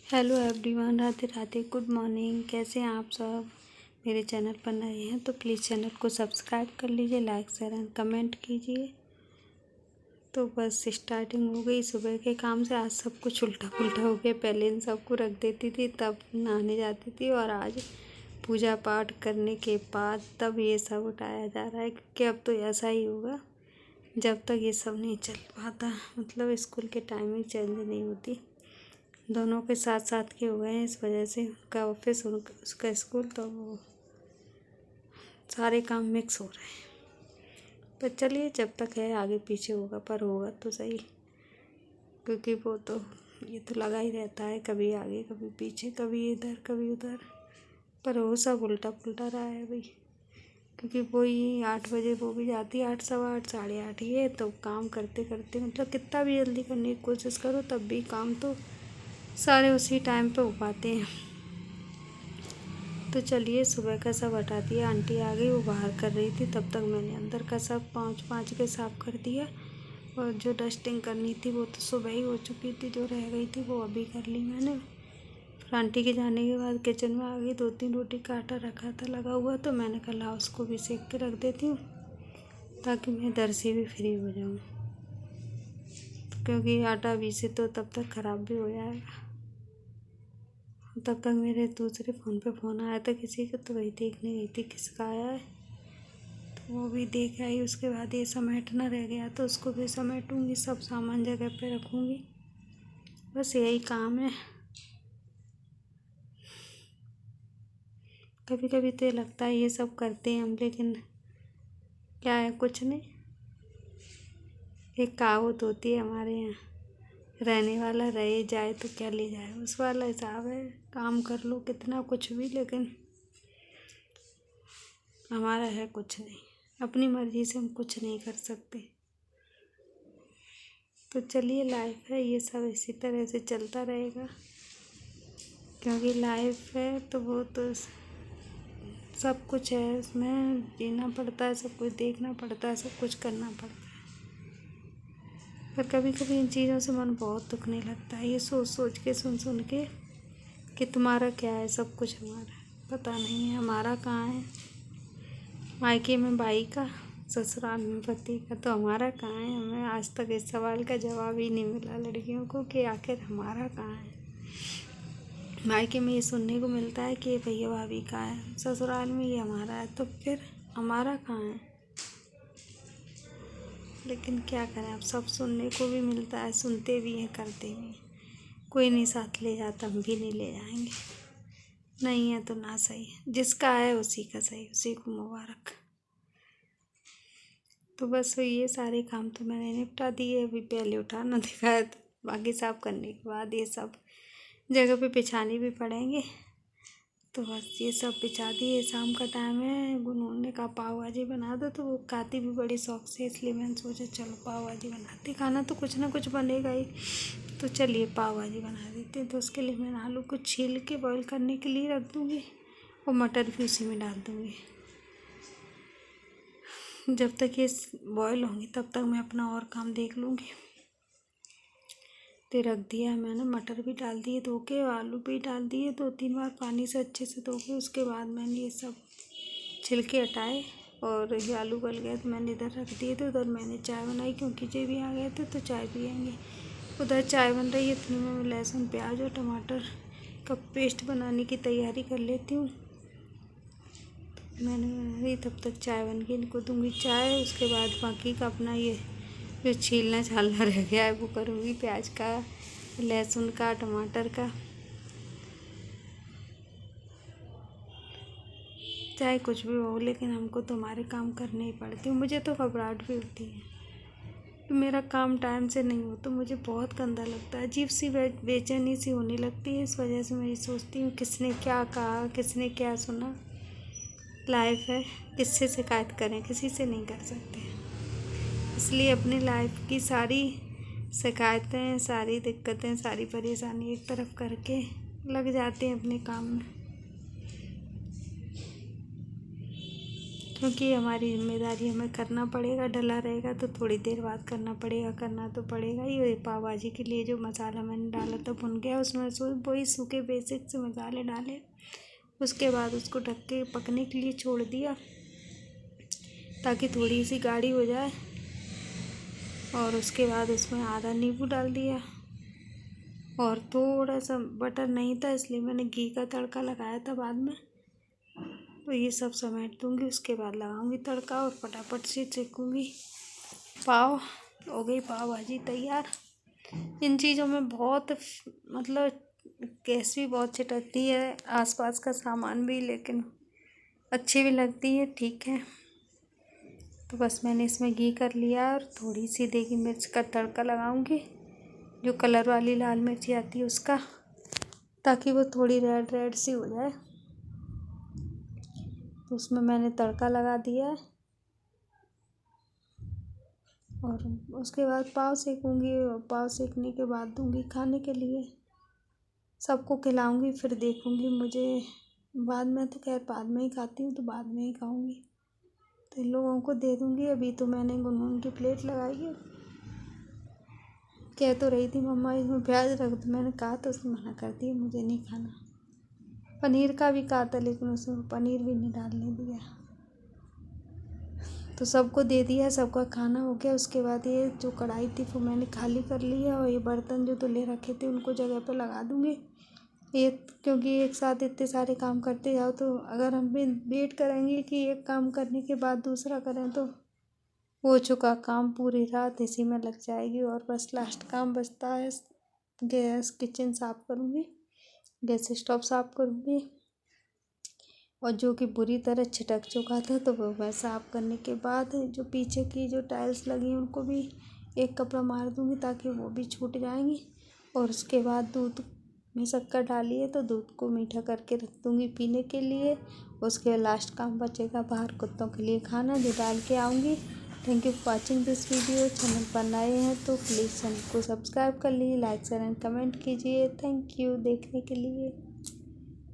Hello everyone, Radhe Radhe, good morning. कैसे हैं आप सब? मेरे चैनल पर नए हैं तो प्लीज़ चैनल को सब्सक्राइब कर लीजिए, लाइक शेयर एंड कमेंट कीजिए। तो बस स्टार्टिंग हो गई सुबह के काम से। आज सब कुछ उल्टा पुल्टा हो गया। पहले इन सबको रख देती थी, तब नहाने जाती थी, और आज पूजा पाठ करने के बाद तब ये सब उठाया जा रहा है, क्योंकि अब तो ऐसा ही होगा जब तक ये सब नहीं चल पाता, मतलब स्कूल के टाइमिंग चेंज नहीं होती। दोनों के साथ साथ के हो गए हैं, इस वजह से उनका ऑफिस उसका स्कूल, तो वो सारे काम मिक्स हो रहे हैं। पर चलिए, जब तक है आगे पीछे होगा, पर होगा तो सही, क्योंकि वो तो ये तो लगा ही रहता है, कभी आगे कभी पीछे, कभी इधर कभी उधर। पर वो सब उल्टा पुल्टा रहा है भाई, क्योंकि वही 8 बजे वो भी जाती है, 8 सवा 8 8:30, ये तो काम करते करते, मतलब कितना भी जल्दी करने की कोशिश करो तब भी काम तो सारे उसी टाइम पे हो पाते हैं। तो चलिए, सुबह का सब हटा दिया। आंटी आ गई, वो बाहर कर रही थी, तब तक मैंने अंदर का सब पाँच के साफ़ कर दिया। और जो डस्टिंग करनी थी वो तो सुबह ही हो चुकी थी, जो रह गई थी वो अभी कर ली मैंने। फिर आंटी के जाने के बाद किचन में आ गई। 2-3 रोटी का आटा रखा था लगा हुआ, तो मैंने कहा उसको भी सेक के रख देती हूँ, ताकि मैं इधर से भी फ्री हो जाऊँ, क्योंकि आटा अभी से तो तब तक ख़राब भी हो जाएगा। तब तक मेरे दूसरे फ़ोन पे फ़ोन आया था किसी का, तो वही देखने गई थी किसका आया है, तो वो भी देख आई। उसके बाद ये समेटना रह गया, तो उसको भी समेटूँगी, सब सामान जगह पे रखूँगी। बस यही काम है। कभी कभी तो ये लगता है ये सब करते हैं हम, लेकिन क्या है, कुछ नहीं। एक कहावत होती है हमारे यहाँ, रहने वाला रहे जाए तो क्या ले जाए, उस वाला हिसाब है। काम कर लो कितना कुछ भी, लेकिन हमारा है कुछ नहीं, अपनी मर्ज़ी से हम कुछ नहीं कर सकते। तो चलिए, लाइफ है, ये सब इसी तरह से चलता रहेगा, क्योंकि लाइफ है तो वो तो सब कुछ है, उसमें जीना पड़ता है, सब कुछ देखना पड़ता है, सब कुछ करना पड़ता है। पर कभी कभी इन चीज़ों से मन बहुत दुखने लगता है, ये सोच सोच के, सुन सुन के, कि तुम्हारा क्या है, सब कुछ हमारा पता नहीं है, हमारा कहाँ है। मायके में भाई का, ससुराल में पति का, तो हमारा कहाँ है। हमें आज तक इस सवाल का जवाब ही नहीं मिला लड़कियों को, कि आखिर हमारा कहाँ है। मायके में ये सुनने को मिलता है कि भैया भाभी का है, ससुराल में ये हमारा है, तो फिर हमारा कहाँ है। लेकिन क्या करें, अब सब सुनने को भी मिलता है, सुनते भी हैं, करते भी हैं। कोई नहीं साथ ले जाता, हम भी नहीं ले जाएंगे। नहीं है तो ना सही, जिसका है उसी का सही, उसी को मुबारक। तो बस ये सारे काम तो मैंने निपटा दिए। अभी पहले उठाना दिखाया, तो बाकी साफ करने के बाद ये सब जगह पे बिछाने भी पड़ेंगे। तो बस ये सब बिछा दिए। शाम का टाइम है, गुनगुन ने कहा पाव भाजी बना दो, तो वो खाती भी बड़ी शौक से, इसलिए मैंने सोचा चलो पाव भाजी बनाती। खाना तो कुछ ना कुछ बनेगा ही, तो चलिए पाव भाजी बना देते हैं। तो उसके लिए मैंने आलू को छील के बॉईल करने के लिए रख दूँगी, और मटर भी उसी में डाल दूँगी। जब तक ये बॉईल होंगी तब तक मैं अपना और काम देख लूँगी। तो रख दिया है मैंने, मटर भी डाल दिए धो के, आलू भी डाल दिए 2-3 बार पानी से अच्छे से धो के। उसके बाद मैंने ये सब छिलके हटाए, और ये आलू गल गए तो मैंने इधर रख दिए। तो उधर मैंने चाय बनाई, क्योंकि जे भी आ गए थे तो चाय पियेंगे। उधर चाय बन रही है, इतने में मैं लहसुन प्याज और टमाटर का पेस्ट बनाने की तैयारी कर लेती हूँ। मैंने बनाई, तब तक चाय बन के इनको दूँगी चाय। उसके बाद बाकी का अपना ये जो छीलना छालना रह गया है वो करूँगी, प्याज का, लहसुन का, टमाटर का। चाहे कुछ भी हो, लेकिन हमको तो हमारे काम करने ही पड़ते हैं। मुझे तो घबराहट भी होती है, तो मेरा काम टाइम से नहीं हो तो मुझे बहुत गंदा लगता है, अजीब सी बेचैनी सी होने लगती है। इस वजह से मैं ये सोचती हूँ किसने क्या कहा, किसने क्या सुना। लाइफ है, किससे शिकायत करें, किसी से नहीं कर सकते। इसलिए अपनी लाइफ की सारी शिकायतें, सारी दिक्कतें, सारी परेशानी एक तरफ करके लग जाते हैं अपने काम में। क्योंकि हमारी जिम्मेदारी हमें करना पड़ेगा। डला रहेगा तो थोड़ी देर बाद करना पड़ेगा, करना तो पड़ेगा ही। ये पाव भाजी के लिए जो मसाला मैंने डाला था भुन गया, उसमें वही सूखे बेसिक से मसाले डाले। उसके बाद उसको ढक के पकने के लिए छोड़ दिया ताकि थोड़ी सी गाढ़ी हो जाए। और उसके बाद उसमें आधा नींबू डाल दिया और थोड़ा सा बटर नहीं था इसलिए मैंने घी का तड़का लगाया था बाद में। तो ये सब समेट दूँगी, उसके बाद लगाऊंगी तड़का और फटाफट से सेकूँगी पाव। हो गई पाव भाजी तैयार। इन चीज़ों में बहुत मतलब गैस भी बहुत छिटकती है, आसपास का सामान भी, लेकिन अच्छी भी लगती है। ठीक है, तो बस मैंने इसमें घी कर लिया और थोड़ी सी देगी मिर्च का तड़का लगाऊंगी, जो कलर वाली लाल मिर्ची आती है उसका, ताकि वो थोड़ी रेड रेड सी हो जाए। तो उसमें मैंने तड़का लगा दिया है और उसके बाद पाव सेकूँगी। पाव सेकने के बाद दूँगी खाने के लिए, सबको खिलाऊँगी, फिर देखूँगी मुझे बाद में, तो खैर बाद में ही खाती हूँ तो बाद में ही खाऊँगी, तो इन लोगों को दे दूँगी। अभी तो मैंने गुनगुन की प्लेट लगाई है। कह तो रही थी मम्मा इसमें प्याज रख दो, मैंने कहा तो उसने मना कर दिया, मुझे नहीं खाना। पनीर का भी कहा था लेकिन उसमें पनीर भी नहीं डालने दिया। तो सबको दे दिया, सबका खाना हो गया। उसके बाद ये जो कढ़ाई थी वो मैंने खाली कर ली है और ये बर्तन जो धुले रखे थे उनको जगह पे लगा दूँगी। ये क्योंकि एक साथ इतने सारे काम करते जाओ तो अगर हम भी वेट करेंगे कि एक काम करने के बाद दूसरा करें तो हो चुका काम पूरी रात इसी में लग जाएगी। और बस लास्ट काम बचता है, गैस किचन साफ़ करूँगी, गैस स्टोव साफ़ करूँगी, और जो कि बुरी तरह छिटक चुका था तो वो मैं साफ़ करने के बाद जो पीछे की जो टाइल्स लगी हैं उनको भी एक कपड़ा मार दूँगी ताकि वो भी छूट जाएंगी। और उसके बाद दूध में शक्कर डाली है तो दूध को मीठा करके रख दूँगी पीने के लिए। उसके लास्ट काम बचेगा बाहर कुत्तों के लिए खाना, जो डाल के आऊँगी। Thank you for watching this video. Channel पर नए हैं तो प्लीज़ चैनल को सब्सक्राइब कर लीजिए, लाइक शेयर एंड कमेंट कीजिए। थैंक यू देखने के लिए।